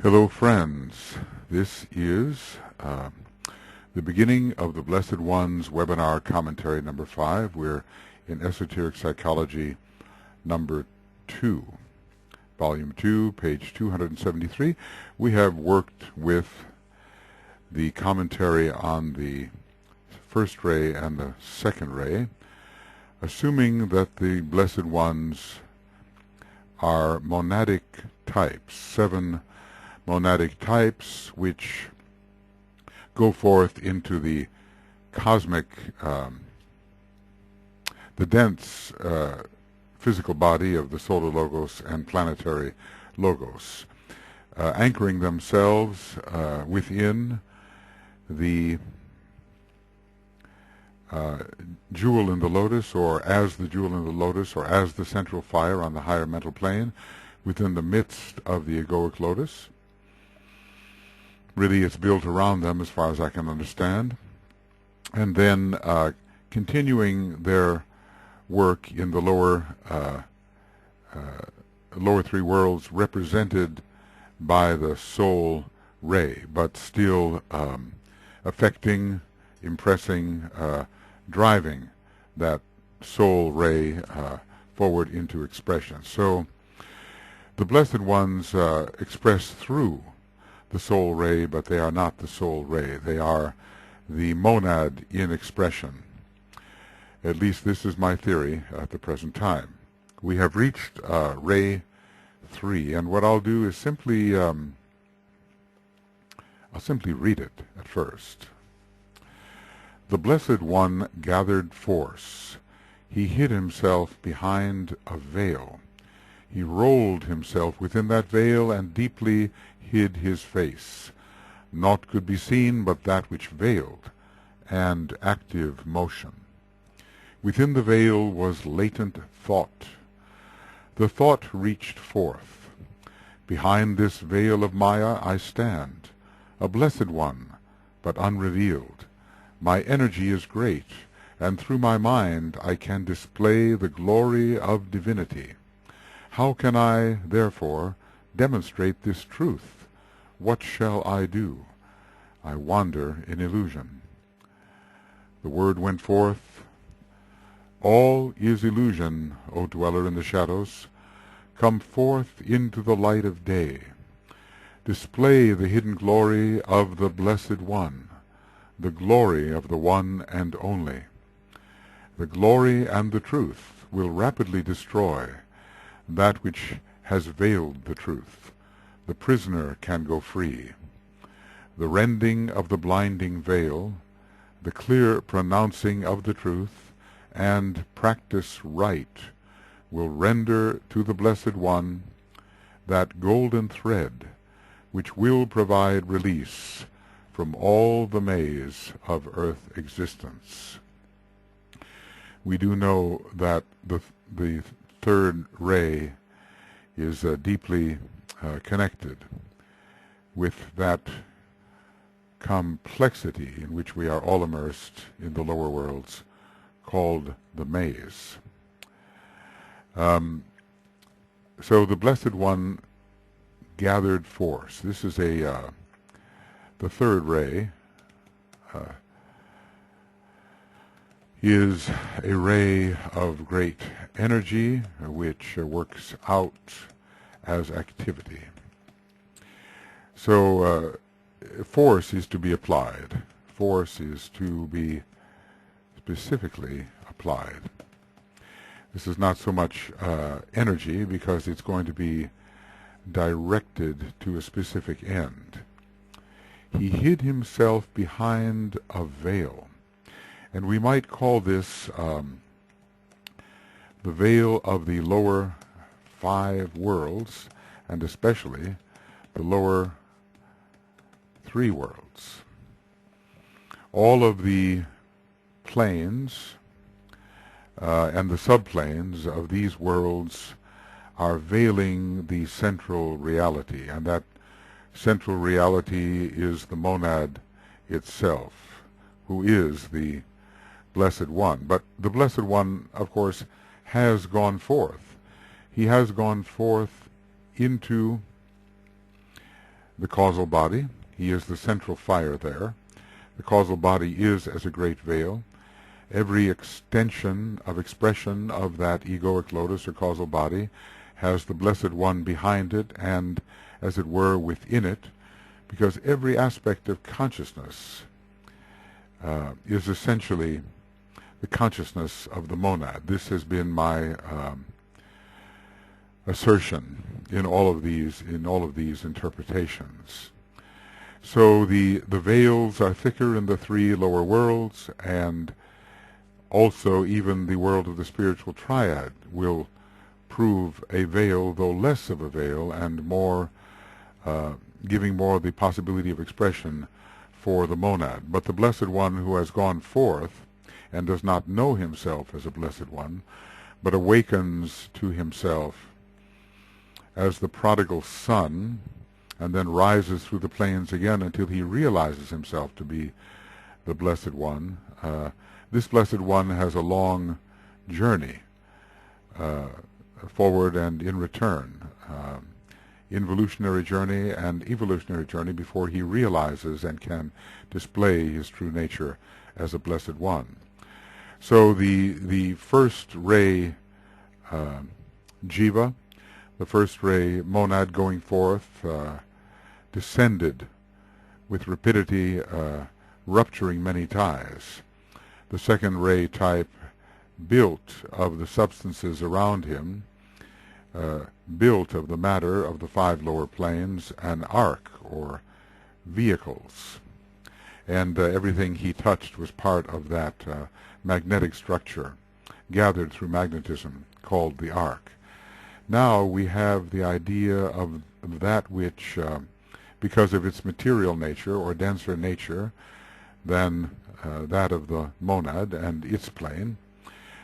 Hello, friends. This is the beginning of the Blessed One's webinar commentary number 5. We're in Esoteric Psychology number 2, volume 2, page 273. We have worked with the commentary on the first ray and the second ray, assuming that the Blessed Ones are monadic types, 7 monadic types which go forth into the cosmic, the dense physical body of the solar logos and planetary logos, anchoring themselves within the jewel in the lotus, or as the jewel in the lotus, or as the central fire on the higher mental plane, within the midst of the egoic lotus. Really, it's built around them as far as I can understand. And then continuing their work in the lower three worlds, represented by the soul ray, but still affecting, impressing, driving that soul ray forward into expression. So the Blessed Ones express through the soul ray, but they are not the soul ray. They are the monad in expression. At least this is my theory at the present time. We have reached ray 3, and what I'll do is simply I'll simply read it at first. The Blessed One gathered force. He hid himself behind a veil. He rolled himself within that veil and deeply hid his face. Naught could be seen but that which veiled, and active motion. Within the veil was latent thought. The thought reached forth. Behind this veil of Maya I stand, a Blessed One, but unrevealed. My energy is great, and through my mind I can display the glory of divinity. How can I, therefore, demonstrate this truth? What shall I do? I wander in illusion. The word went forth. All is illusion, O dweller in the shadows. Come forth into the light of day. Display the hidden glory of the Blessed One, the glory of the one and only. The glory and the truth will rapidly destroy that which has veiled the truth. The prisoner can go free. The rending of the blinding veil, the clear pronouncing of the truth, and practice right will render to the Blessed One that golden thread which will provide release from all the maze of earth existence. We do know that the third ray is deeply connected with that complexity in which we are all immersed in the lower worlds, called the maze. So the Blessed One gathered force. This is the third ray is a ray of great energy which works out as activity. So force is to be applied. Force is to be specifically applied. This is not so much energy, because it's going to be directed to a specific end. He hid himself behind a veil. And we might call this the veil of the lower 5 worlds, and especially the lower 3 worlds. All of the planes and the subplanes of these worlds are veiling the central reality, and that central reality is the monad itself, who is the Blessed One. But the Blessed One, of course, has gone forth. He has gone forth into the causal body. He is the central fire there. The causal body is as a great veil. Every extension of expression of that egoic lotus or causal body has the Blessed One behind it and, as it were, within it, because every aspect of consciousness is essentially the consciousness of the monad. This has been my assertion in all of these interpretations. So the veils are thicker in the three lower worlds, and also even the world of the spiritual triad will prove a veil, though less of a veil, and more giving more the possibility of expression for the monad. But the Blessed One who has gone forth and does not know himself as a Blessed One, but awakens to himself as the prodigal son, and then rises through the plains again until he realizes himself to be the Blessed One. This Blessed One has a long journey forward and in return, involutionary journey and evolutionary journey, before he realizes and can display his true nature as a Blessed One. So the first ray jiva, the first ray monad going forth, descended with rapidity, rupturing many ties. The second ray type built of the substances around him, built of the matter of the five lower planes, an ark or vehicles. And everything he touched was part of that magnetic structure gathered through magnetism called the ark. Now we have the idea of that which, because of its material nature or denser nature than that of the monad and its plane,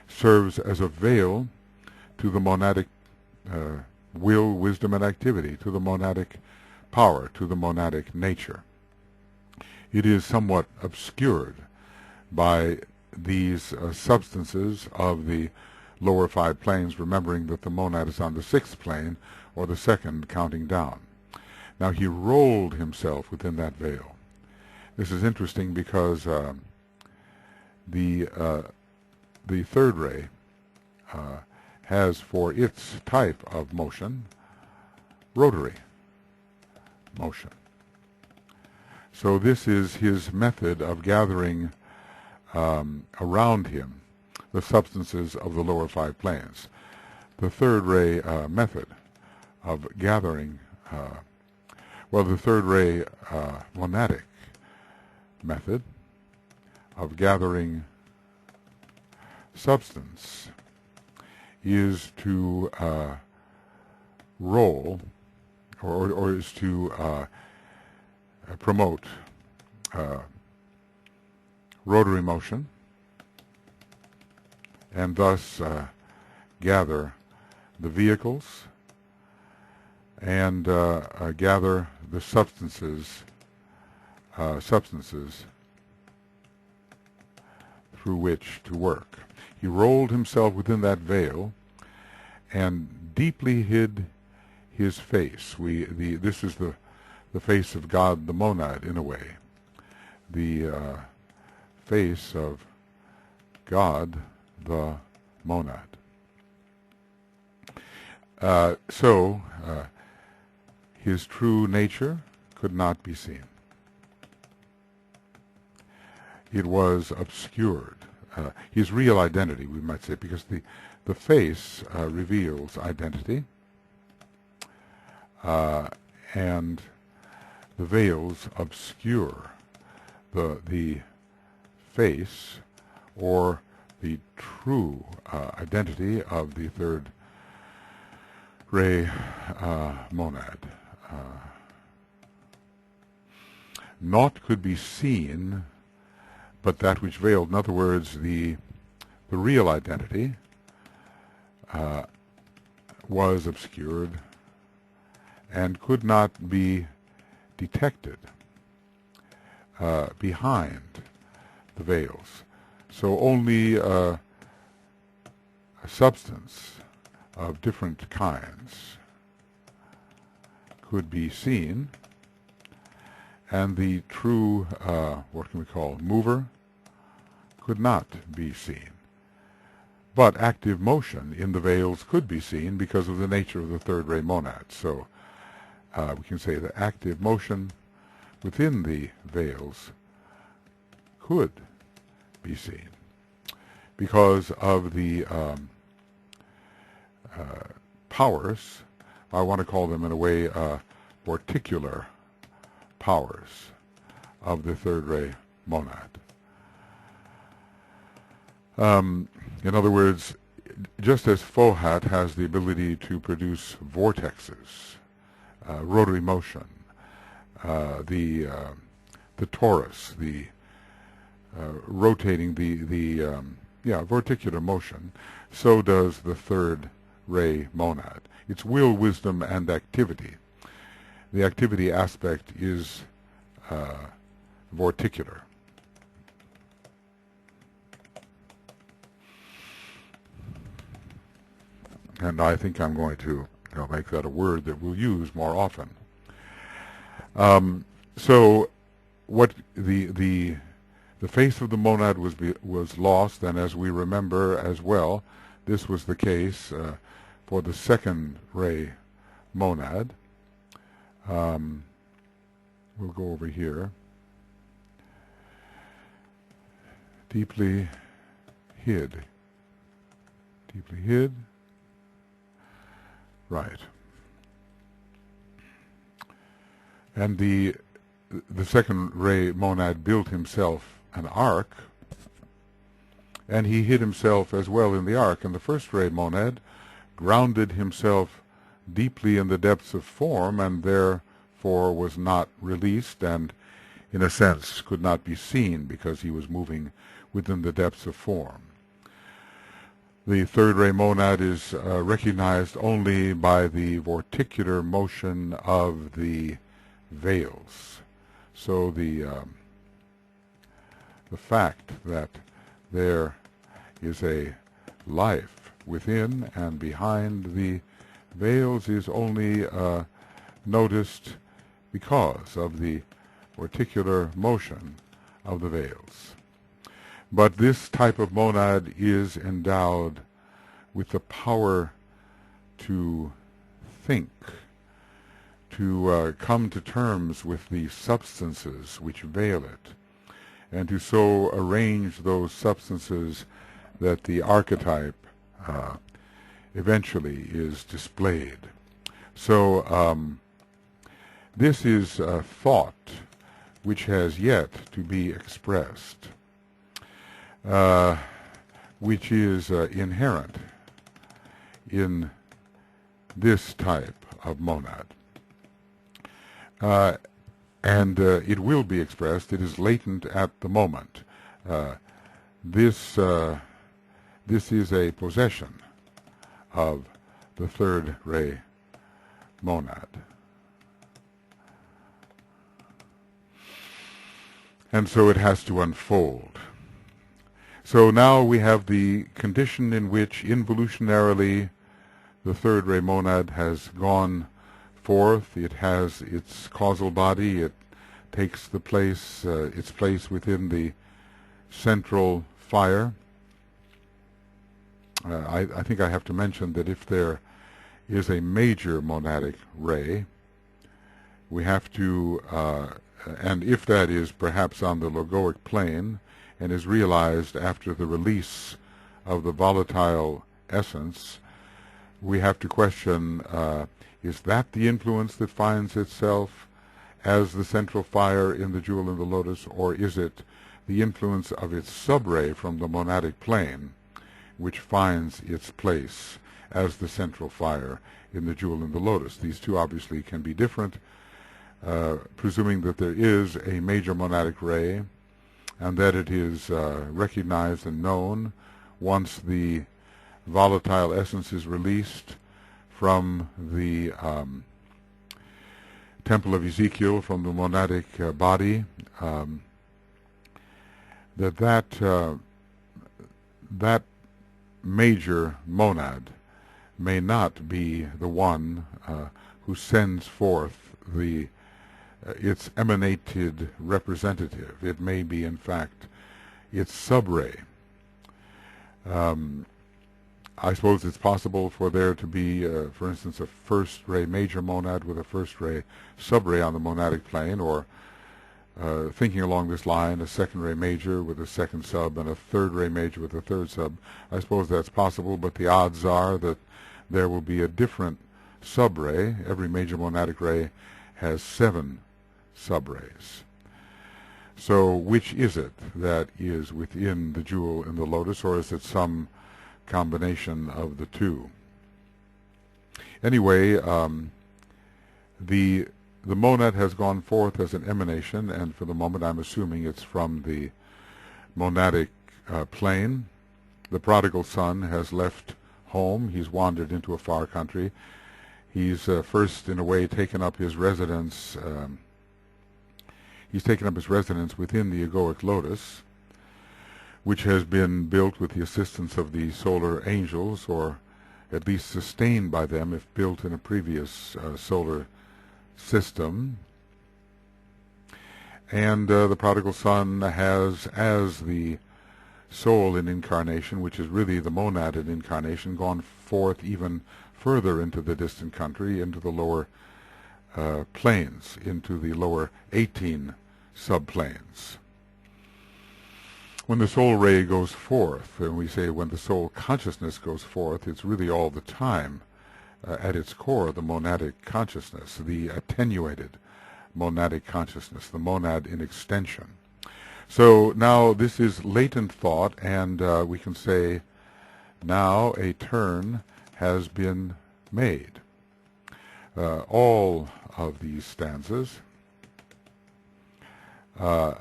serves as a veil to the monadic will, wisdom, and activity, to the monadic power, to the monadic nature. It is somewhat obscured by these substances of the lower five planes, remembering that the monad is on the sixth plane, or the second counting down. Now he rolled himself within that veil. This is interesting because the third ray has for its type of motion rotary motion. So this is his method of gathering around him the substances of the lower five planes. The third ray method of gathering, the third ray monadic method of gathering substance is to roll, or is to promote rotary motion, and thus gather the vehicles and gather the substances through which to work. He rolled himself within that veil and deeply hid his face. This is the face of God, the monad, in a way. The face of God, the monad. So his true nature could not be seen. It was obscured. His real identity, we might say, because the face reveals identity, and the veils obscure the face or the true identity of the third ray monad. Naught could be seen but that which veiled. In other words, the real identity was obscured and could not be detected behind the veils. So only a substance of different kinds could be seen and the true, what can we call, mover, could not be seen. But active motion in the veils could be seen because of the nature of the third ray monad. So we can say that active motion within the veils could be seen because of the powers, I want to call them in a way vorticular powers of the third ray monad. In other words, just as Fohat has the ability to produce vortexes, rotary motion, the torus, the rotating the vorticular motion, so does the third ray monad. It's will, wisdom, and activity. The activity aspect is vorticular. And I think I'm going to make that a word that we'll use more often. So, what the face of the monad was lost, and as we remember as well, this was the case for the second ray monad. We'll go over here. Deeply hid. Deeply hid. Right. And the second ray monad built himself an ark, and he hid himself as well in the ark. And the first ray monad grounded himself deeply in the depths of form, and therefore was not released, and in a sense could not be seen because he was moving within the depths of form. The third ray monad is recognized only by the vorticular motion of the veils. So the fact that there is a life within and behind the veils is only noticed because of the vorticular motion of the veils. But this type of monad is endowed with the power to think, to come to terms with the substances which veil it, and to so arrange those substances that the archetype eventually is displayed. So this is a thought which has yet to be expressed, which is inherent in this type of monad. And it will be expressed. It is latent at the moment. This is a possession of the third ray monad. And so it has to unfold. So now we have the condition in which involutionarily the third ray monad has gone forth. It has its causal body. It takes the place, its place within the central fire. I think I have to mention that if there is a major monadic ray, we have to, and if that is perhaps on the logoic plane and is realized after the release of the volatile essence, we have to question, is that the influence that finds itself as the central fire in the jewel in the lotus, or is it the influence of its subray from the monadic plane which finds its place as the central fire in the jewel in the lotus? These two obviously can be different, presuming that there is a major monadic ray and that it is recognized and known once the volatile essence is released from the temple of Ezekiel, from the monadic body, that major monad may not be the one who sends forth the its emanated representative. It may be, in fact, its subray. I suppose it's possible for there to be, for instance, a first ray major monad with a first ray subray on the monadic plane, or thinking along this line, a second ray major with a second sub and a third ray major with a third sub. I suppose that's possible, but the odds are that there will be a different subray. Every major monadic ray has 7 subrays. So which is it that is within the jewel in the lotus, or is it some combination of the two? Anyway, the monad has gone forth as an emanation, and for the moment I'm assuming it's from the monadic plane. The prodigal son has left home. He's wandered into a far country. He's first, in a way, taken up his residence. He's taken up his residence within the egoic lotus, which has been built with the assistance of the solar angels, or at least sustained by them if built in a previous solar system. And the prodigal son has, as the soul in incarnation, which is really the monad in incarnation, gone forth even further into the distant country, into the lower planes, into the lower 18 subplanes. When the soul ray goes forth, and we say when the soul consciousness goes forth, it's really all the time at its core the monadic consciousness, the attenuated monadic consciousness, the monad in extension. So now this is latent thought, and we can say now a turn has been made. All of these stanzas have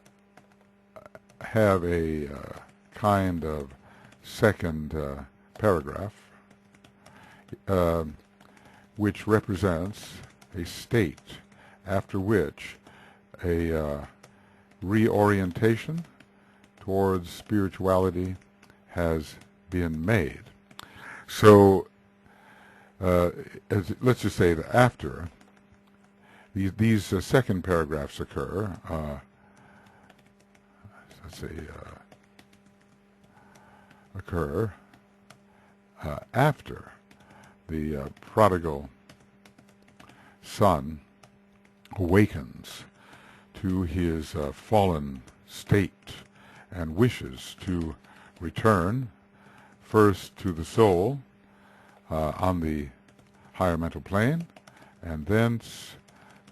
a kind of second paragraph which represents a state after which a reorientation towards spirituality has been made. So let's just say that after these second paragraphs occur, after the prodigal son awakens to his fallen state and wishes to return first to the soul on the higher mental plane, and thence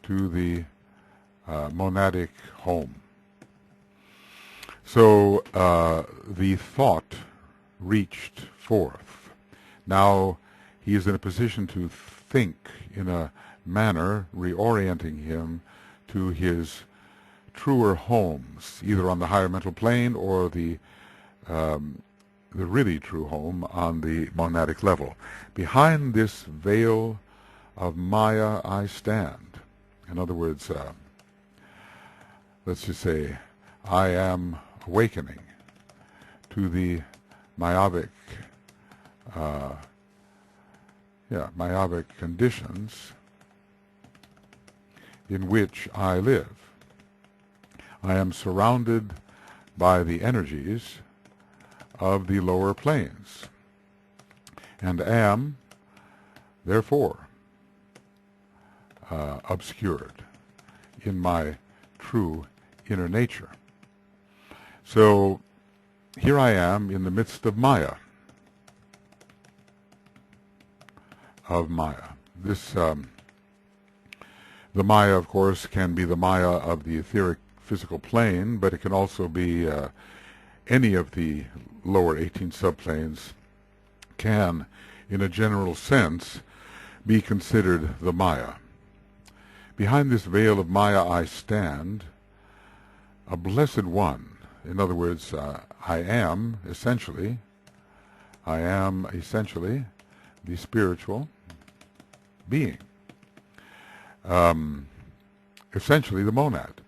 to the monadic home. So the thought reached forth. Now he is in a position to think in a manner reorienting him to his truer homes, either on the higher mental plane or the really true home on the monadic level. Behind this veil of Maya I stand. In other words, let's just say I am awakening to the myopic conditions in which I live. I am surrounded by the energies of the lower planes, and am, therefore, obscured in my true inner nature. So here I am in the midst of Maya. This, the Maya, of course, can be the Maya of the etheric physical plane, but it can also be any of the lower 18 subplanes can, in a general sense, be considered the Maya. Behind this veil of Maya I stand, a Blessed One. In other words, I am essentially the spiritual being, essentially the monad,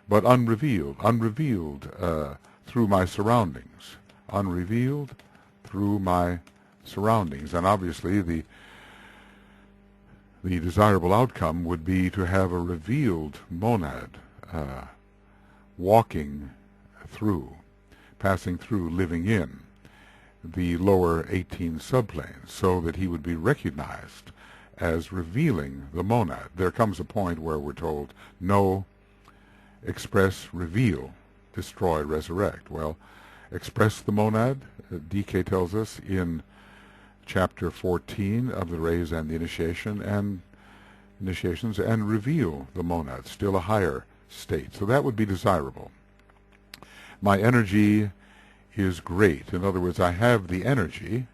but unrevealed through my surroundings, and obviously The desirable outcome would be to have a revealed monad walking through, passing through, living in the lower 18 subplanes, so that he would be recognized as revealing the monad. There comes a point where we're told, know, express, reveal, destroy, resurrect. Well, express the monad, DK tells us in chapter 14 of the Rays and the Initiations, and reveal the monad, still a higher state. So that would be desirable. My energy is great. In other words, I have the energy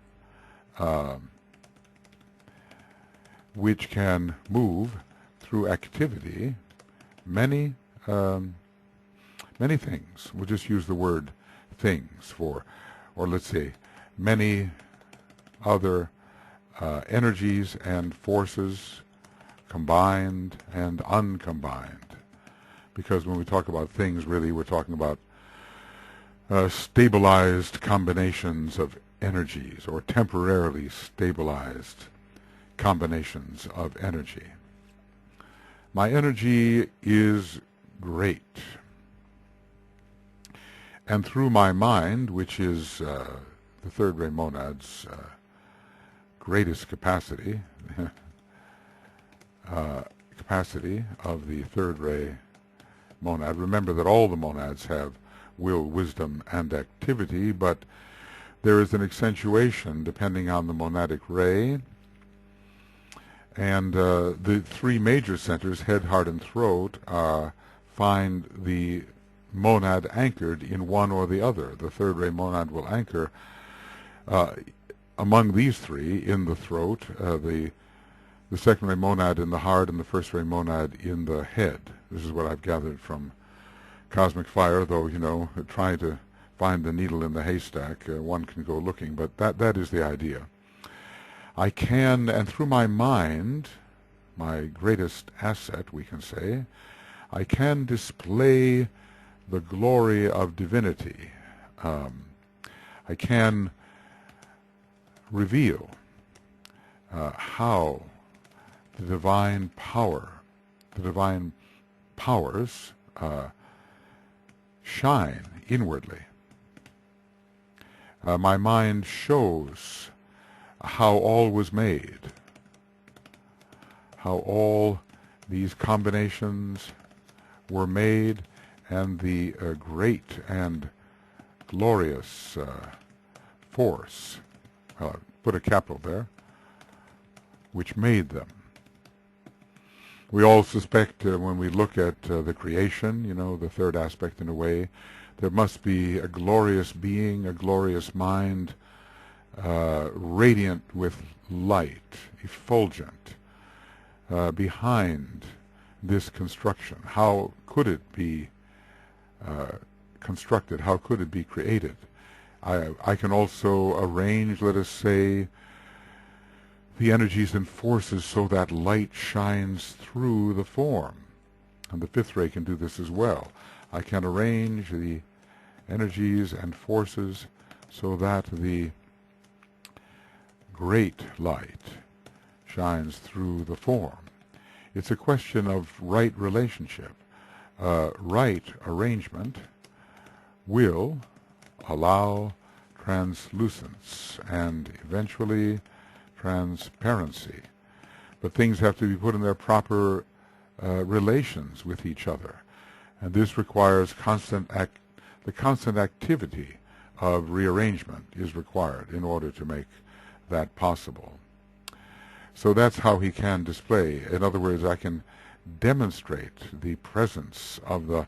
which can move through activity many things. We'll just use the word things or let's say many other energies and forces, combined and uncombined. Because when we talk about things, really we're talking about stabilized combinations of energies, or temporarily stabilized combinations of energy. My energy is great. And through my mind, which is the third ray monad's greatest capacity, capacity of the third ray monad. Remember that all the monads have will, wisdom, and activity, but there is an accentuation depending on the monadic ray. And the three major centers, head, heart, and throat, find the monad anchored in one or the other. The third ray monad will anchor among these three in the throat, the second ray monad in the heart, and the first ray monad in the head. This is what I've gathered from Cosmic Fire, though, you know, trying to find the needle in the haystack, one can go looking, but that is the idea. I can, and through my mind, my greatest asset, we can say, I can display the glory of divinity. I can reveal how the divine power, the divine powers shine inwardly. My mind shows how all was made, how all these combinations were made, and the great and glorious force, put a capital there, which made them. We all suspect when we look at the creation, you know, the third aspect in a way, there must be a glorious being, a glorious mind, radiant with light, effulgent, behind this construction. How could it be constructed? How could it be created? I can also arrange, let us say, the energies and forces so that light shines through the form. And the fifth ray can do this as well. I can arrange the energies and forces so that the great light shines through the form. It's a question of right relationship. Right arrangement will allow translucence and eventually transparency. But things have to be put in their proper relations with each other. And this requires the constant activity of rearrangement is required in order to make that possible. So that's how he can display. In other words, I can demonstrate the presence of the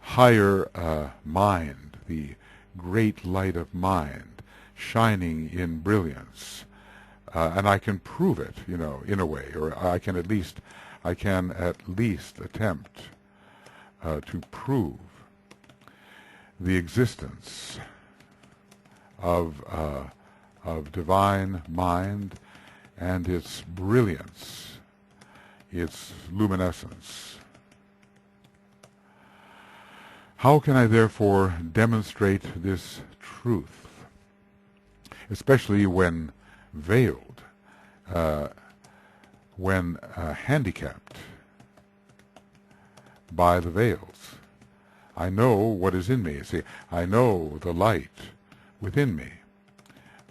higher mind, the great light of mind, shining in brilliance. And I can prove it, you know, in a way, or I can at least attempt to prove the existence of divine mind and its brilliance, its luminescence. How can I therefore demonstrate this truth, especially when veiled? when handicapped by the veils. I know what is in me. See, I know the light within me,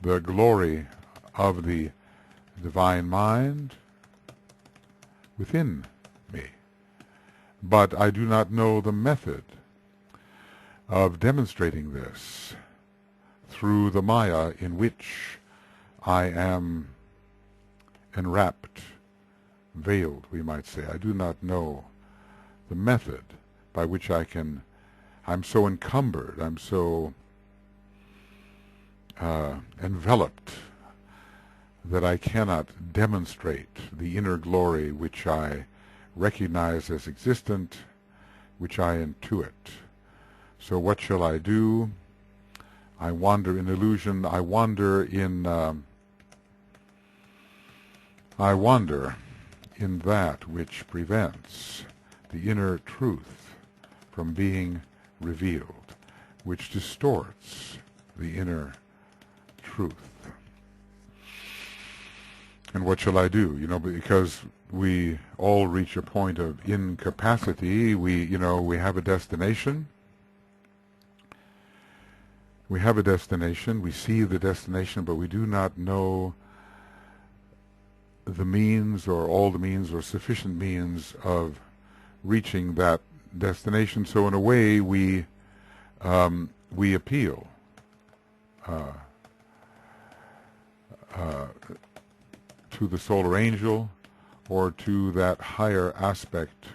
the glory of the divine mind within me. But I do not know the method of demonstrating this through the Maya in which I am enwrapped, veiled, we might say. I do not know the method by which I'm so encumbered, I'm so enveloped that I cannot demonstrate the inner glory which I recognize as existent, which I intuit. So what shall I do? I wander in illusion. I wander in that which prevents the inner truth from being revealed, which distorts the inner truth. And what shall I do? Because we all reach a point of incapacity. We have a destination. We have a destination. We see the destination, but we do not know the means or all the means or sufficient means of reaching that destination. So in a way, we appeal to the solar angel or to that higher aspect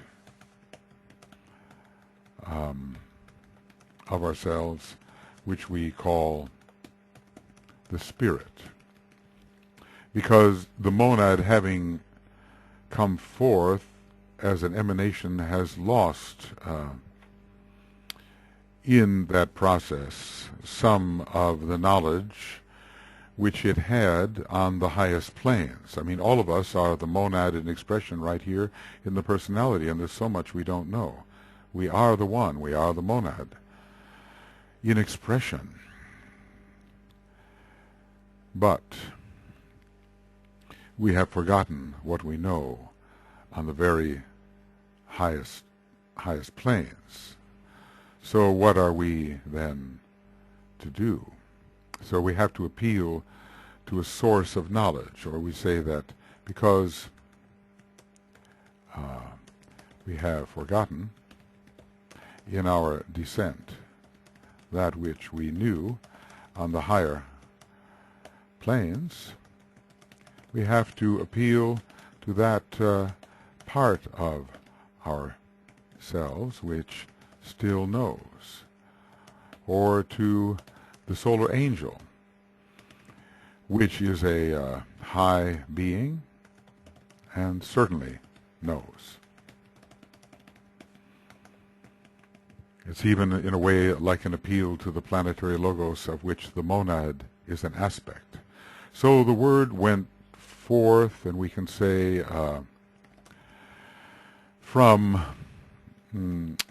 of ourselves, which we call the spirit. Because the monad, having come forth as an emanation, has lost in that process some of the knowledge which it had on the highest planes. I mean, all of us are the monad in expression right here in the personality, and there's so much we don't know. We are the one, we are the monad in expression. But we have forgotten what we know on the very highest planes. So what are we then to do? So we have to appeal to a source of knowledge, or we say that because we have forgotten in our descent that which we knew on the higher planes, we have to appeal to that part of ourselves which still knows, or to the solar angel, which is a high being and certainly knows. It's even in a way like an appeal to the planetary logos, of which the monad is an aspect. So the word went forth, and we can say from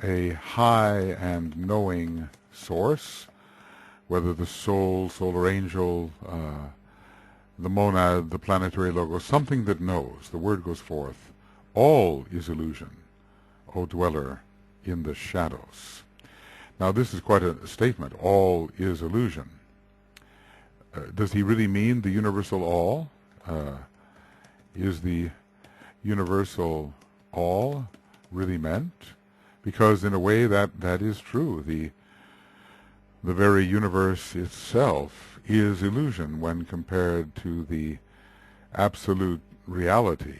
a high and knowing source, whether the soul, solar angel, the monad, the planetary logos, something that knows. The word goes forth. All is illusion, O dweller in the shadows. Now this is quite a statement. All is illusion. Does he really mean the universal all? Is the universal all really meant? Because in a way that is true. The very universe itself is illusion when compared to the absolute reality.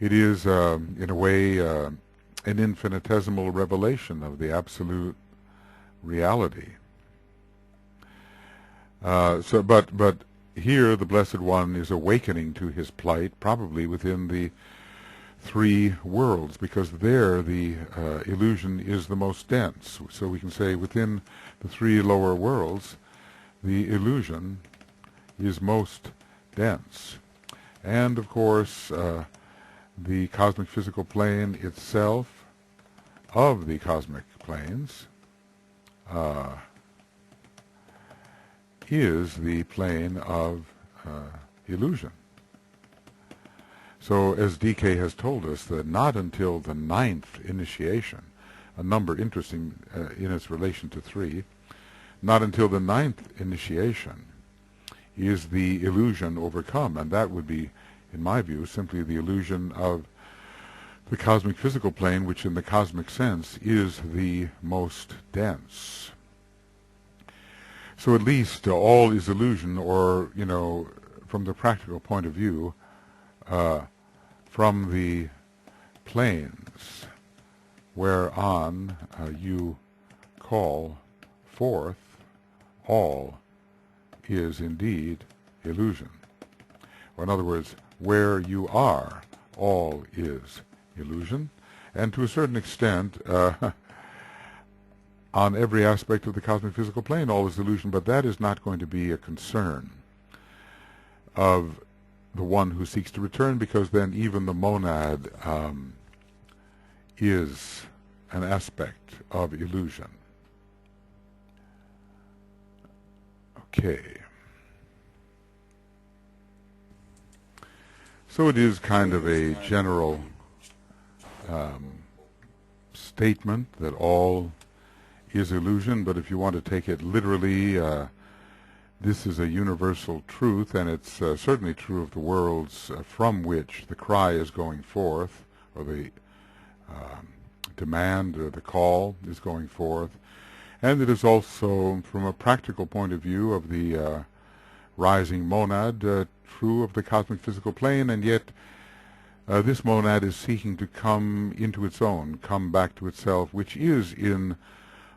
It is, in a way, an infinitesimal revelation of the absolute reality. But here the Blessed One is awakening to his plight, probably within the three worlds, because there the illusion is the most dense. So we can say within the three lower worlds, the illusion is most dense. And of course, the cosmic physical plane itself, of the cosmic planes, is the plane of illusion. So as DK has told us, that not until the ninth initiation, a number interesting in its relation to 3, not until the ninth initiation is the illusion overcome, and that would be, in my view, simply the illusion of the cosmic physical plane, which in the cosmic sense is the most dense. So at least all is illusion, or, from the practical point of view, from the planes whereon you call forth, all is indeed illusion. Or in other words, where you are, all is illusion. And to a certain extent, on every aspect of the cosmic physical plane, all is illusion, but that is not going to be a concern of the one who seeks to return, because then even the monad is an aspect of illusion. Okay. So it is kind of a general statement that all is illusion, but if you want to take it literally, this is a universal truth, and it's certainly true of the worlds from which the cry is going forth, or the demand or the call is going forth. And it is also, from a practical point of view of the rising monad, true of the cosmic physical plane, and yet this monad is seeking to come into its own, come back to itself, which is in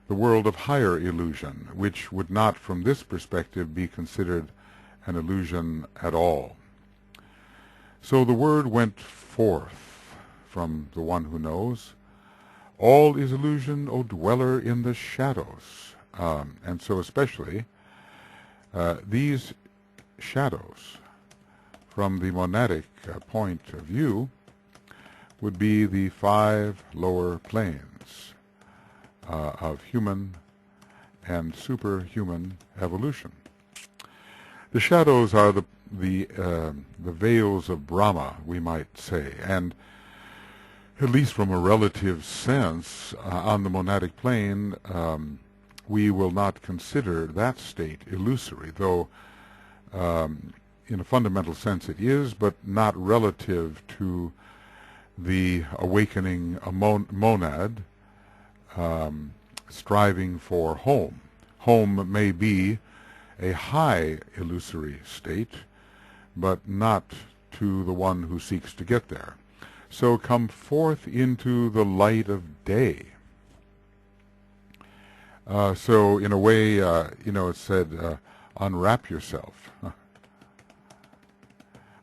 the world of higher illusion, which would not from this perspective be considered an illusion at all. So the word went forth from the one who knows. All is illusion, O dweller in the shadows. And so especially these shadows, from the monadic point of view, would be the 5 lower planes of human and superhuman evolution. The shadows are the veils of Brahma, we might say, and at least from a relative sense, on the monadic plane, we will not consider that state illusory, though in a fundamental sense it is, but not relative to the awakening monad striving for home. Home may be a high illusory state, but not to the one who seeks to get there. So come forth into the light of day. So in a way, it said, unwrap yourself.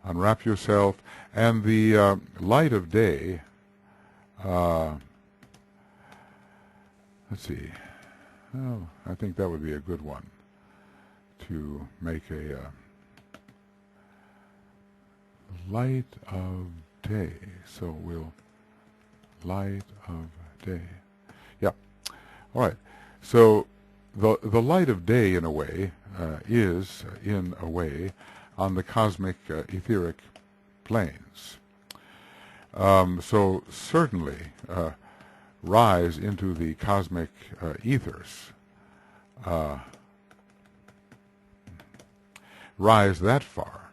Unwrap yourself, and the light of day, let's see, oh, I think that would be a good one to make a light of day. So we'll light of day. Yeah. All right. So the light of day, in a way, is in a way on the cosmic etheric planes. So certainly rise into the cosmic ethers. Rise that far.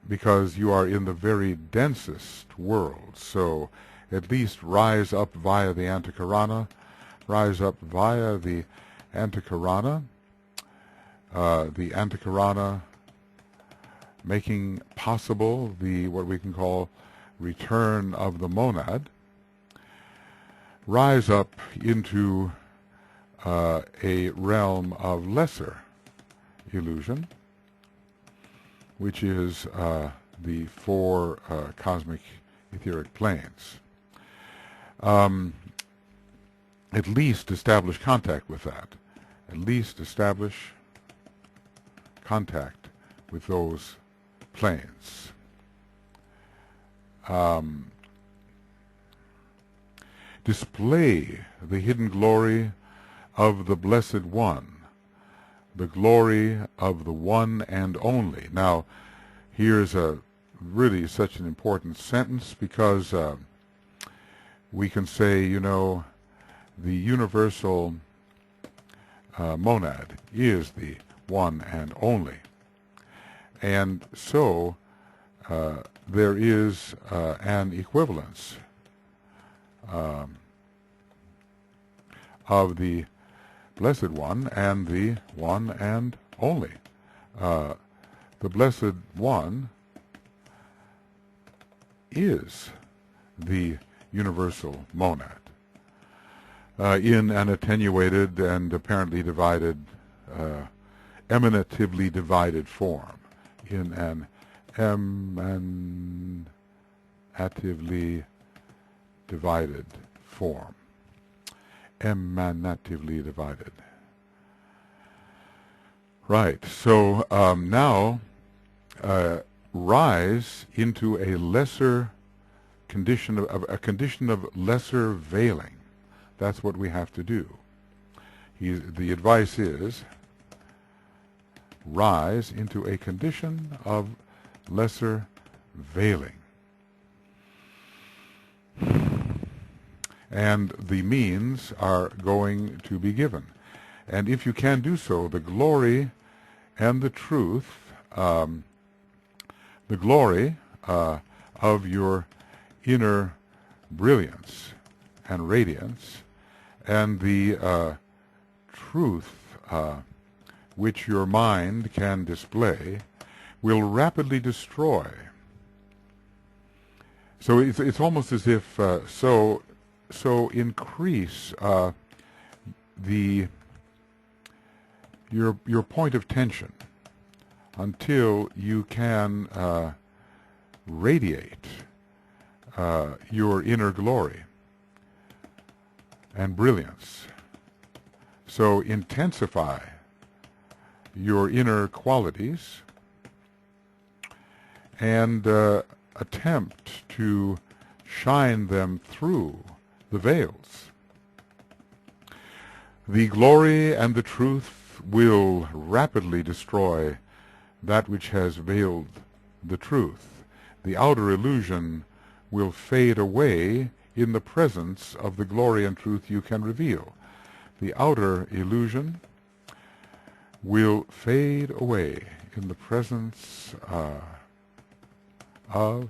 Because you are in the very densest world. So at least rise up via the Antakarana, rise up via the Antakarana, making possible the what we can call return of the monad, rise up into a realm of lesser illusion, which is the 4 cosmic etheric planes. At least establish contact with that. At least establish contact with those planes. Display the hidden glory of the Blessed One, the glory of the one and only. Now, here's a really such an important sentence because we can say, you know, the universal monad is the one and only. And so there is an equivalence of the Blessed One and the one and only. The Blessed One is the universal monad in an attenuated and apparently divided, emanatively divided form, in an emanatively divided form. Emanatively divided. Right, so now rise into a lesser condition of a condition of lesser veiling. That's what we have to do. The advice is rise into a condition of lesser veiling. And the means are going to be given. And if you can do so, the glory and the truth, the glory of your inner brilliance and radiance, and the truth which your mind can display, will rapidly destroy. So it's almost as if so increase your point of tension until you can radiate your inner glory and brilliance. So intensify your inner qualities and attempt to shine them through the veils. The glory and the truth will rapidly destroy that which has veiled the truth. The outer illusion will fade away in the presence of the glory and truth you can reveal. The outer illusion will fade away in the presence of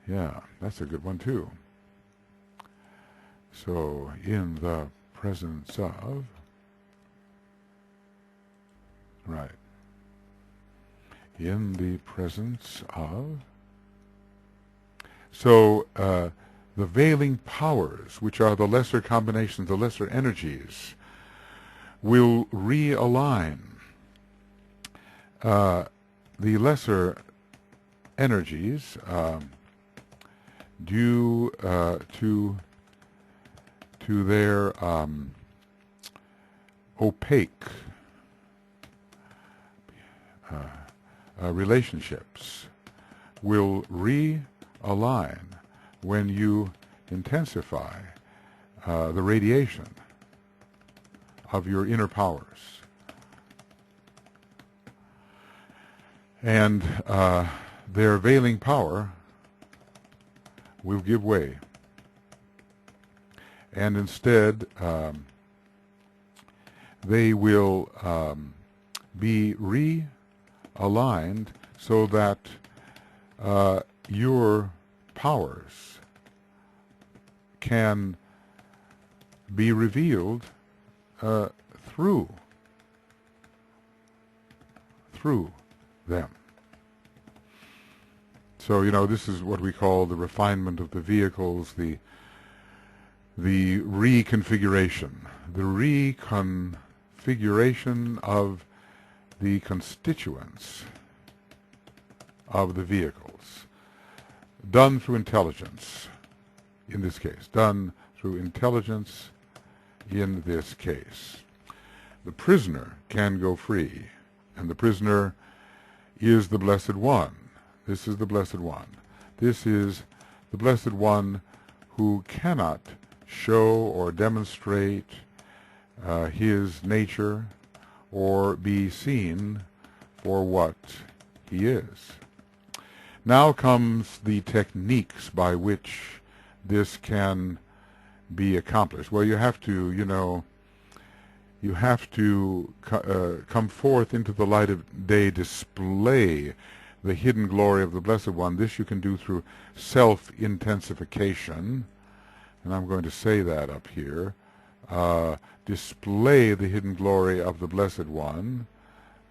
yeah, that's a good one too. So, in the presence of, right, in the presence of, so the veiling powers, which are the lesser combinations, the lesser energies, will realign. The lesser energies due to their opaque relationships will realign when you intensify the radiation of your inner powers. And their veiling power will give way. And instead, they will be realigned so that your powers can be revealed through them. So, you know, this is what we call the refinement of the vehicles, the reconfiguration of the constituents of the vehicles, done through intelligence, in this case, done through intelligence in this case. The prisoner can go free, and the prisoner is the Blessed One. This is the Blessed One. This is the Blessed One who cannot show or demonstrate his nature or be seen for what he is. Now comes the techniques by which this can be accomplished. Well, you have to, come forth into the light of day, display the hidden glory of the Blessed One. This you can do through self-intensification, and I'm going to say that up here. Display the hidden glory of the Blessed One.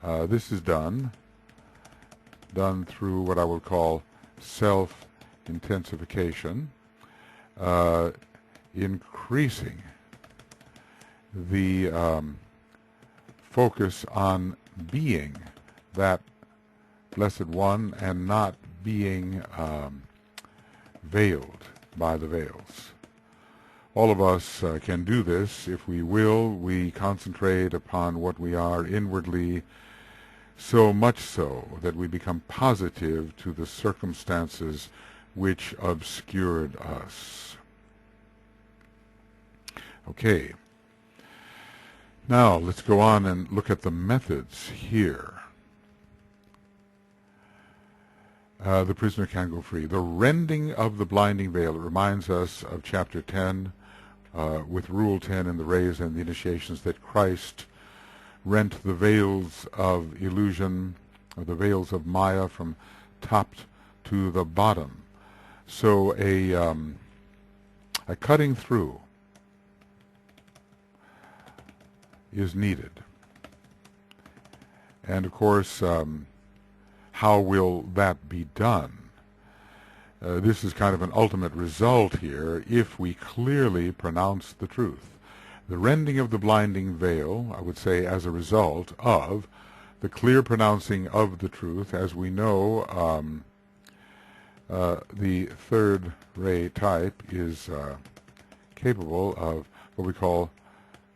This is done through what I will call self-intensification, increasing the focus on being that Blessed One and not being veiled by the veils. All of us can do this if we will. We concentrate upon what we are inwardly, so much so that we become positive to the circumstances which obscured us. Okay. Now let's go on and look at the methods here. The prisoner can go free. The rending of the blinding veil. It reminds us of chapter 10 with rule 10 in the rays and the initiations, that Christ rent the veils of illusion, or the veils of Maya, from top to the bottom. So a cutting through is needed. And of course, how will that be done? This is kind of an ultimate result here if we clearly pronounce the truth. The rending of the blinding veil, I would say, as a result of the clear pronouncing of the truth. As we know, the third ray type is capable of what we call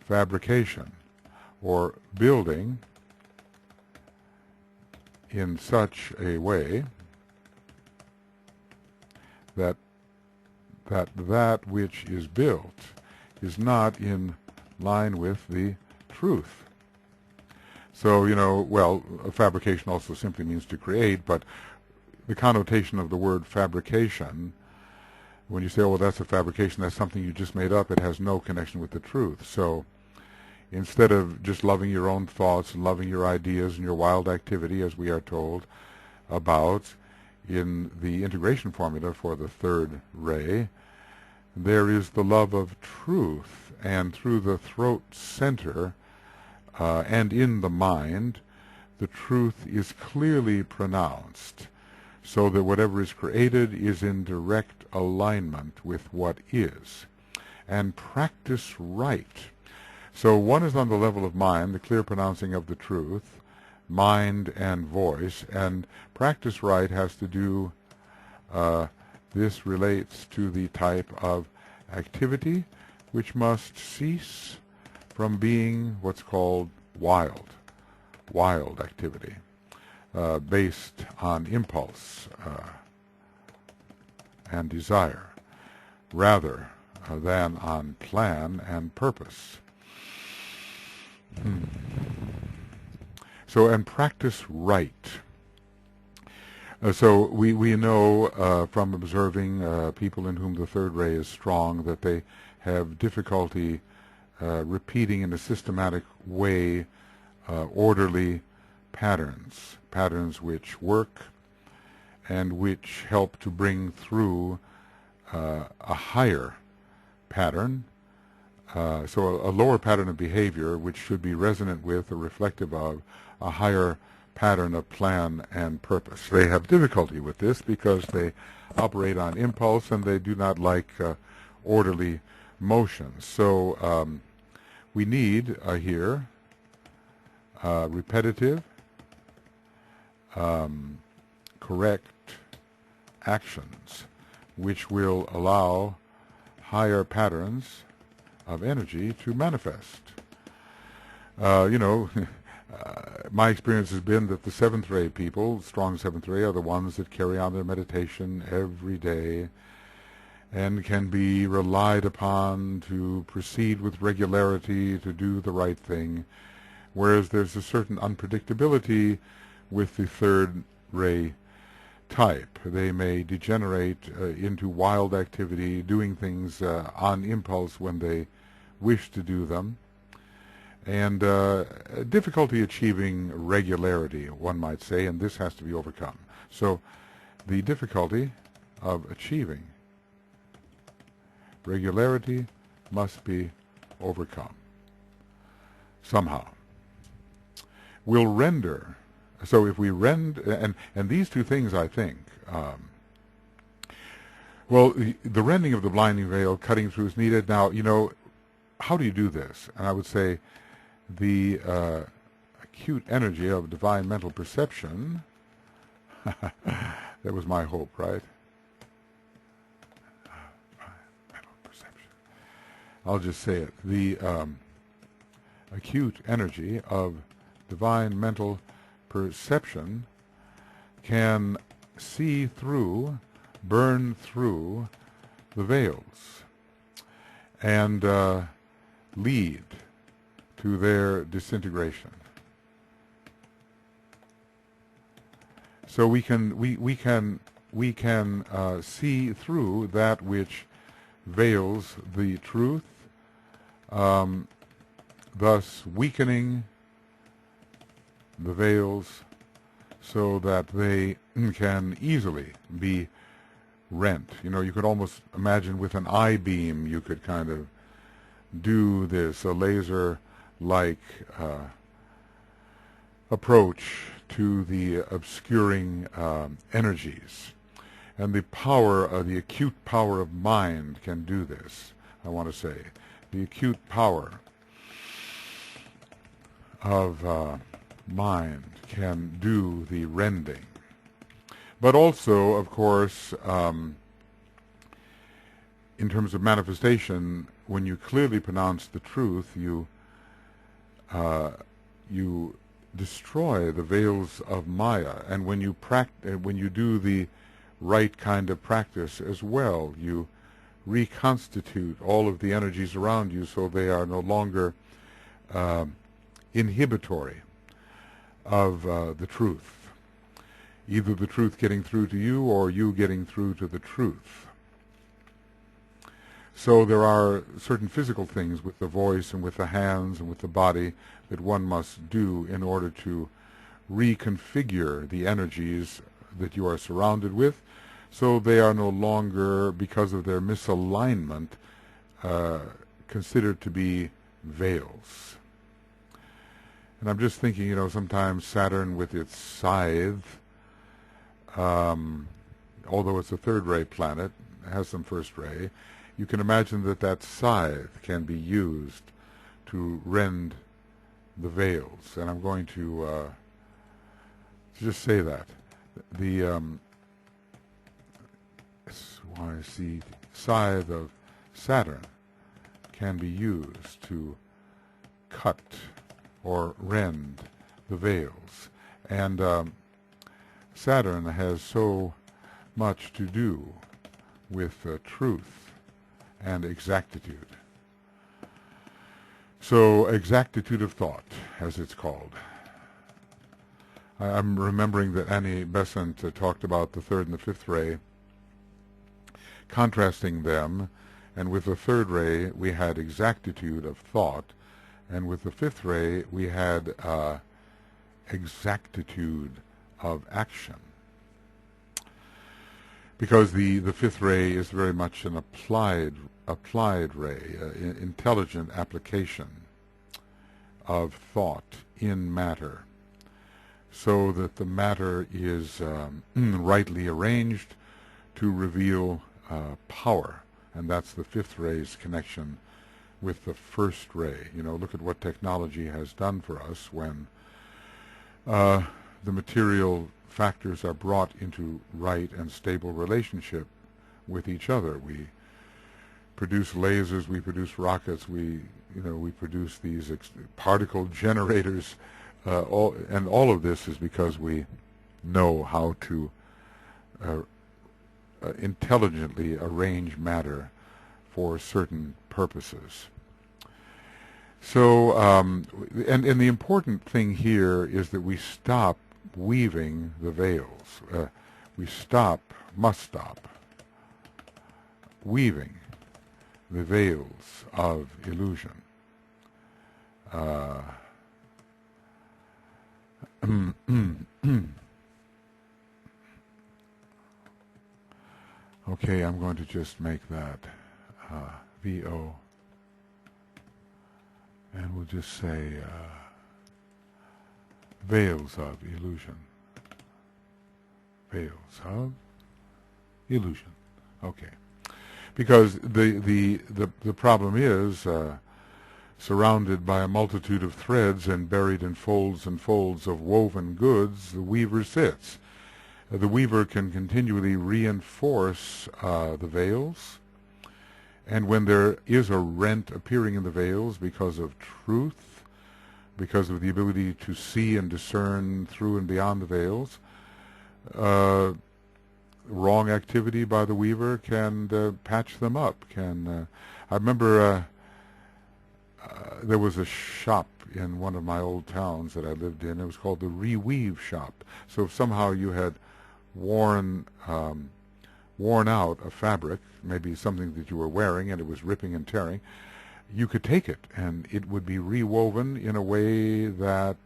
fabrication, or building in such a way that that which is built is not in line with the truth. So, well, fabrication also simply means to create, but the connotation of the word fabrication, when you say, oh, well, that's a fabrication, that's something you just made up, it has no connection with the truth. So instead of just loving your own thoughts and loving your ideas and your wild activity, as we are told about in the integration formula for the third ray, there is the love of truth, and through the throat center and in the mind, the truth is clearly pronounced, so that whatever is created is in direct alignment with what is. And practice right. So one is on the level of mind, the clear pronouncing of the truth, mind and voice, and practice right has to do, this relates to the type of activity which must cease from being what's called wild activity, based on impulse and desire, rather than on plan and purpose. So, and practice right. So we know from observing people in whom the third ray is strong that they have difficulty repeating in a systematic way orderly patterns which work and which help to bring through a higher pattern. So a lower pattern of behavior which should be resonant with or reflective of a higher pattern of plan and purpose. They have difficulty with this because they operate on impulse and they do not like orderly motions. So we need here repetitive, correct actions which will allow higher patterns of energy to manifest. My experience has been that the seventh ray people, strong seventh ray, are the ones that carry on their meditation every day and can be relied upon to proceed with regularity, to do the right thing, whereas there's a certain unpredictability with the third ray type. They may degenerate into wild activity, doing things on impulse when they wish to do them, and difficulty achieving regularity, one might say, and this has to be overcome. So the difficulty of achieving regularity must be overcome somehow. We'll render. So if we rend, and these two things, I think, well, the rending of the blinding veil, cutting through is needed. Now, how do you do this? And I would say the acute energy of divine mental perception, that was my hope, right? Mental perception. I'll just say it. The acute energy of divine mental perception can see through, burn through the veils, and lead to their disintegration. So we can see through that which veils the truth, thus weakening the veils so that they can easily be rent. You could almost imagine with an I-beam you could kind of do this, a laser-like approach to the obscuring energies. And the power, the acute power of mind can do this, I want to say. The acute power of mind can do the rending. But also, of course, in terms of manifestation, when you clearly pronounce the truth, you destroy the veils of Maya. And when you do the right kind of practice as well, you reconstitute all of the energies around you so they are no longer inhibitory of the truth. Either the truth getting through to you or you getting through to the truth. So there are certain physical things with the voice and with the hands and with the body that one must do in order to reconfigure the energies that you are surrounded with, so they are no longer, because of their misalignment, considered to be veils. And I'm just thinking, sometimes Saturn with its scythe, although it's a third-ray planet, has some first-ray, you can imagine that scythe can be used to rend the veils. And I'm going to just say that. The scythe of Saturn can be used to cut or rend the veils. And Saturn has so much to do with truth and exactitude. So, exactitude of thought, as it's called. I'm remembering that Annie Besant talked about the third and the fifth ray, contrasting them, and with the third ray we had exactitude of thought, and with the fifth ray we had exactitude of action. Because the fifth ray is very much an applied ray, intelligent application of thought in matter, so that the matter is rightly arranged to reveal power. And that's the fifth ray's connection with the first ray. Look at what technology has done for us when the material factors are brought into right and stable relationship with each other. We produce lasers, we produce rockets, we produce these particle generators, and all of this is because we know how to intelligently arrange matter for certain purposes. So, and the important thing here is that we stop weaving the veils. We must stop weaving the veils of illusion. Okay, I'm going to just make that VO, and we'll just say veils of illusion. Veils of illusion. Okay, because the problem is surrounded by a multitude of threads and buried in folds and folds of woven goods, the weaver sits. The weaver can continually reinforce the veils, and when there is a rent appearing in the veils because of truth, because of the ability to see and discern through and beyond the veils, wrong activity by the weaver can patch them up. I remember there was a shop in one of my old towns that I lived in. It was called the Reweave Shop. So if somehow you had worn out a fabric, maybe something that you were wearing, and it was ripping and tearing, you could take it and it would be rewoven in a way that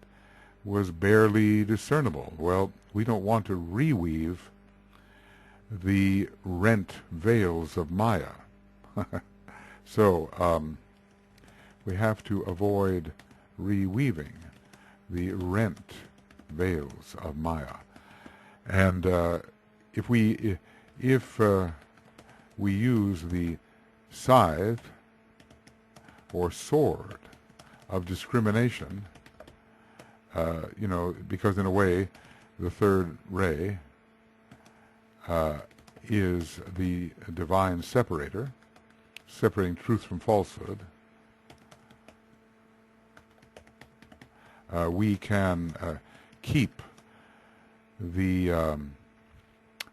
was barely discernible. Well, we don't want to reweave the rent veils of Maya. So we have to avoid reweaving the rent veils of Maya. And if we use the scythe or sword of discrimination, because in a way the third ray is the divine separator, separating truth from falsehood, we can keep the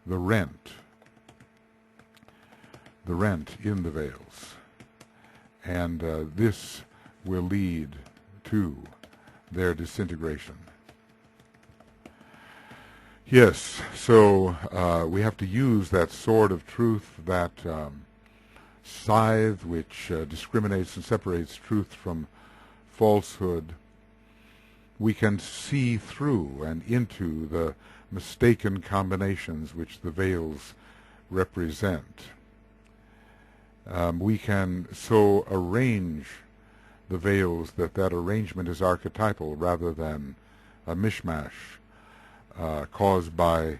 rent in the veils, and this will lead to their disintegration. Yes, so we have to use that sword of truth, that scythe which discriminates and separates truth from falsehood. We can see through and into the mistaken combinations which the veils represent. We can so arrange the veils that arrangement is archetypal rather than a mishmash caused by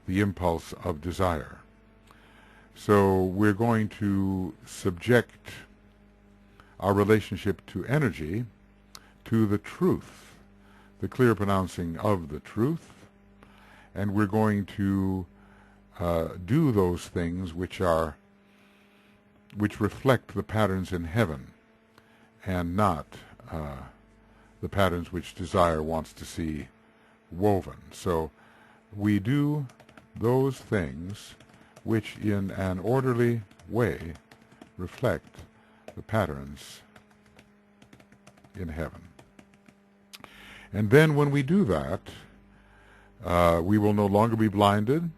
the impulse of desire. So we're going to subject our relationship to energy to the truth, the clear pronouncing of the truth, and we're going to do those things which reflect the patterns in heaven, and not the patterns which desire wants to see woven. So we do those things which in an orderly way reflect the patterns in heaven. And then when we do that, we will no longer be blinded.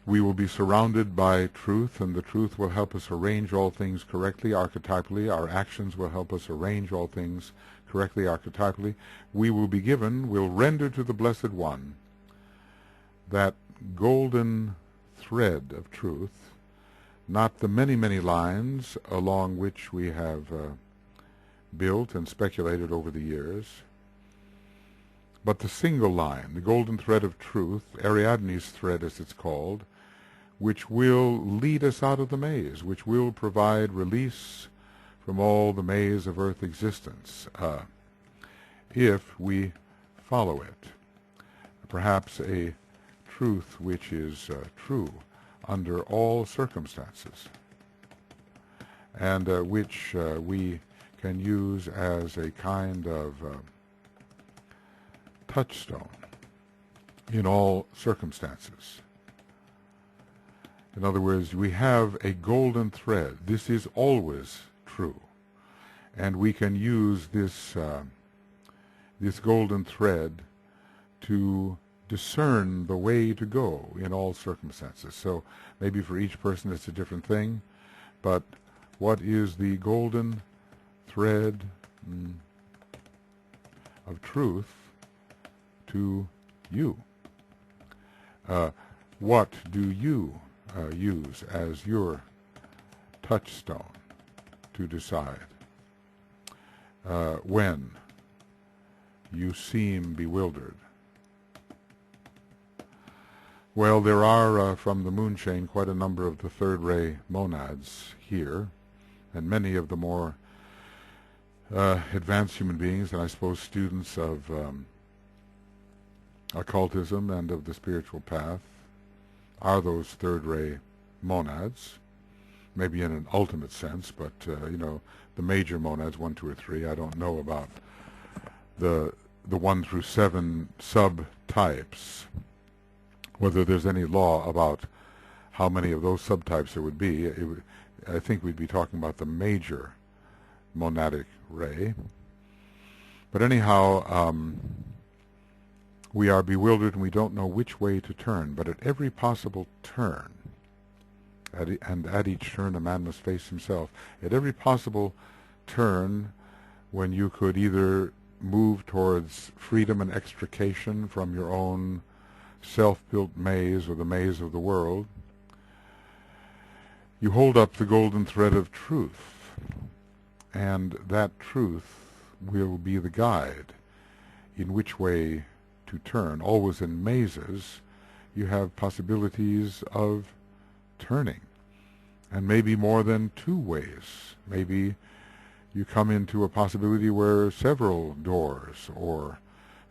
We will be surrounded by truth, and the truth will help us arrange all things correctly, archetypally. Our actions will help us arrange all things correctly, archetypally. We will be given, will render to the Blessed One that golden thread of truth, not the many, many lines along which we have built and speculated over the years, but the single line, the golden thread of truth, Ariadne's thread as it's called, which will lead us out of the maze, which will provide release from all the maze of earth existence, if we follow it. Perhaps a truth which is true under all circumstances, and which we can use as a kind of touchstone in all circumstances. In other words, we have a golden thread. This is always true. and we can use this this golden thread to discern the way to go in all circumstances. So maybe for each person it's a different thing, but what is the golden thread of truth to you? What do you use as your touchstone to decide when you seem bewildered? Well, there are, from the moon chain, quite a number of the third ray monads here, and many of the more advanced human beings, and I suppose students of occultism and of the spiritual path, are those third ray monads, maybe in an ultimate sense, but you know, the major monads, 1, 2, or 3. I don't know about the 1 through 7 subtypes, whether there's any law about how many of those subtypes there would be. I think we'd be talking about the major monadic ray. But anyhow, we are bewildered and we don't know which way to turn. But at every possible turn, and at each turn a man must face himself, at every possible turn when you could either move towards freedom and extrication from your own self-built maze or the maze of the world, you hold up the golden thread of truth, and that truth will be the guide in which way to turn. Always in mazes you have possibilities of turning, and maybe more than 2 ways. Maybe you come into a possibility where several doors or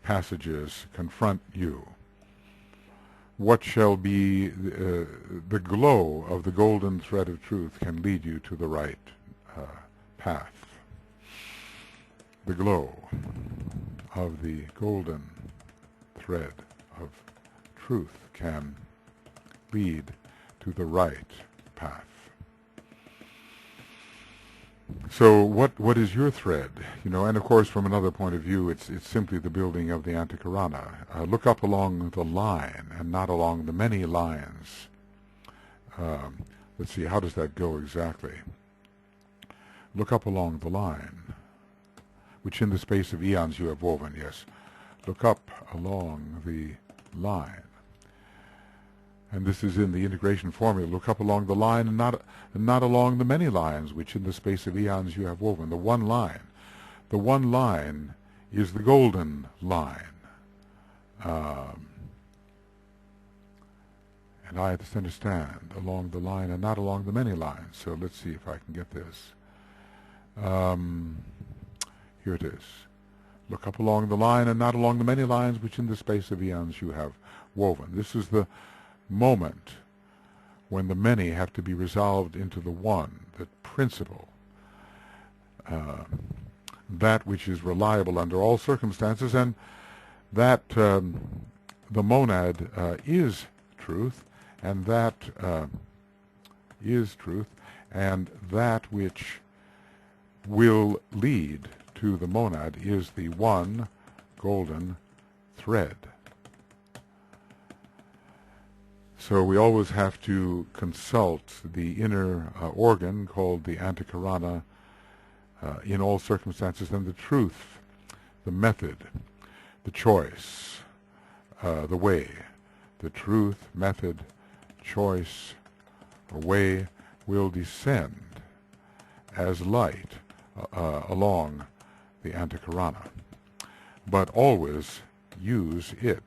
passages confront you. What shall be the glow of the golden thread of truth can lead you to the right path. The glow of the golden thread of truth can lead to the right path. So what is your thread? You know, and of course from another point of view, it's simply the building of the Antakarana. Look up along the line and not along the many lines. Let's see, how does that go exactly? Look up along the line, which in the space of eons you have woven, yes. Look up along the line. And this is in the integration formula. Look up along the line and not along the many lines which in the space of eons you have woven. The one line. The one line is the golden line. And I understand along the line and not along the many lines. So let's see if I can get this. Here it is. Look up along the line and not along the many lines which in the space of eons you have woven. This is the moment when the many have to be resolved into the one, the principle, that which is reliable under all circumstances, and that the monad is truth, and that is truth, and that which will lead to the monad is the one golden thread. So we always have to consult the inner organ called the Antakarana in all circumstances, and the truth, the method, the choice, the way, the truth, method, choice, or way will descend as light along the Antakarana. But always use it.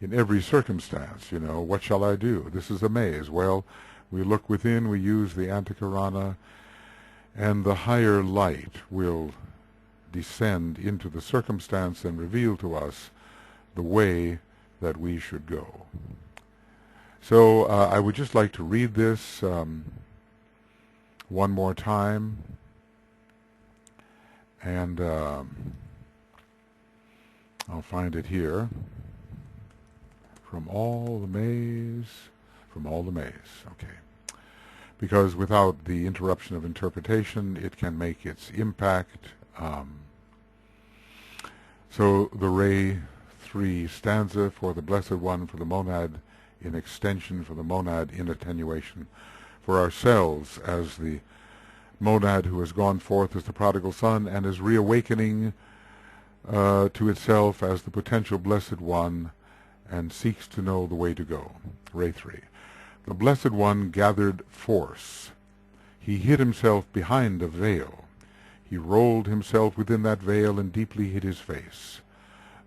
In every circumstance, you know, what shall I do? This is a maze. Well, we look within, we use the Antakarana, and the higher light will descend into the circumstance and reveal to us the way that we should go. So I would just like to read this one more time, and I'll find it here. From all the maze, okay. because without the interruption of interpretation, it can make its impact. So the Ray 3 stanza for the Blessed One, for the monad in extension, for the monad in attenuation, for ourselves as the monad who has gone forth as the prodigal son and is reawakening to itself as the potential Blessed One and seeks to know the way to go. Ray 3. The Blessed One gathered force. He hid himself behind a veil. He rolled himself within that veil and deeply hid his face.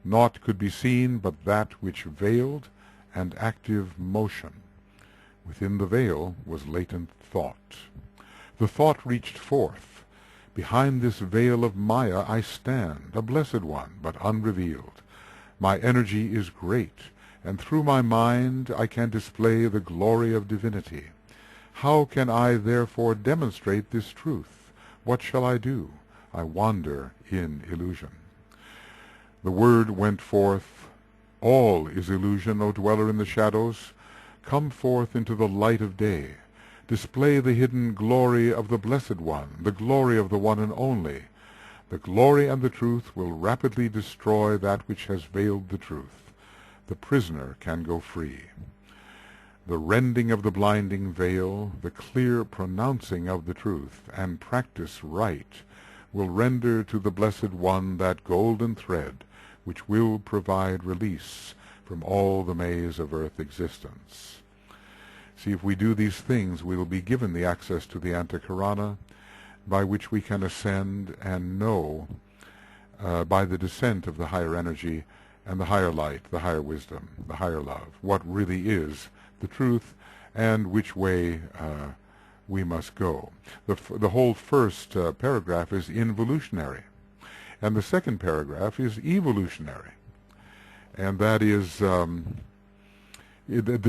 Naught could be seen but that which veiled and active motion. Within the veil was latent thought. The thought reached forth. Behind this veil of Maya I stand, a Blessed One, but unrevealed. My energy is great, and through my mind I can display the glory of divinity. How can I therefore demonstrate this truth? What shall I do? I wander in illusion. The word went forth, all is illusion, O dweller in the shadows. Come forth into the light of day. Display the hidden glory of the Blessed One, the glory of the one and only. The glory and the truth will rapidly destroy that which has veiled the truth. The prisoner can go free. The rending of the blinding veil, the clear pronouncing of the truth, and practice right, will render to the Blessed One that golden thread which will provide release from all the maze of earth existence. See, if we do these things, we will be given the access to the Antakarana, by which we can ascend and know, by the descent of the higher energy and the higher light, the higher wisdom, the higher love, what really is the truth and which way we must go. The whole first paragraph is involutionary, and the second paragraph is evolutionary, and that is the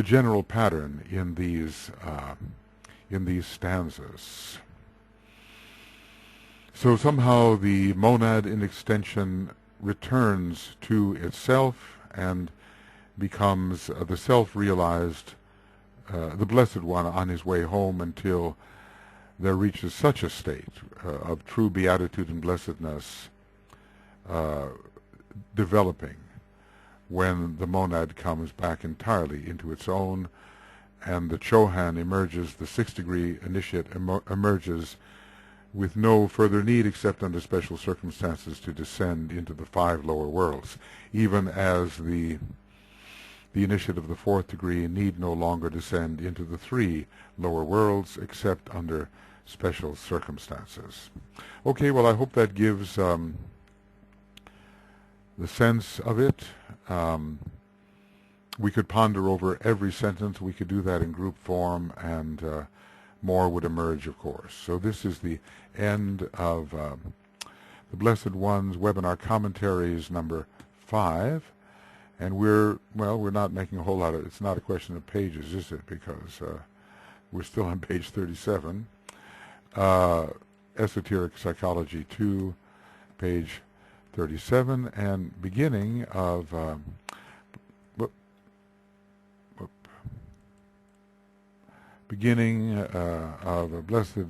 general pattern in these stanzas. So somehow the monad in extension returns to itself and becomes the self-realized, the Blessed One on his way home, until there reaches such a state of true beatitude and blessedness developing, when the monad comes back entirely into its own, and the Chohan emerges, the sixth-degree initiate emerges, with no further need except under special circumstances to descend into the 5 lower worlds, even as the initiate of the 4th degree need no longer descend into the 3 lower worlds except under special circumstances. Okay, well, I hope that gives the sense of it. We could ponder over every sentence. We could do that in group form, and more would emerge, of course. So this is the end of the Blessed One's webinar commentaries number 5. And we're not making a whole lot of, it's not a question of pages, is it? Because we're still on page 37. Esoteric Psychology 2, page 37, and beginning of a Blessed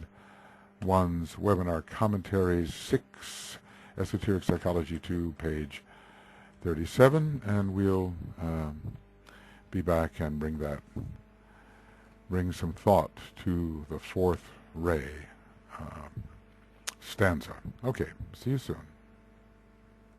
One's webinar commentaries 6, Esoteric Psychology 2, page 37, and we'll be back and bring some thought to the 4th ray stanza. Okay, see you soon.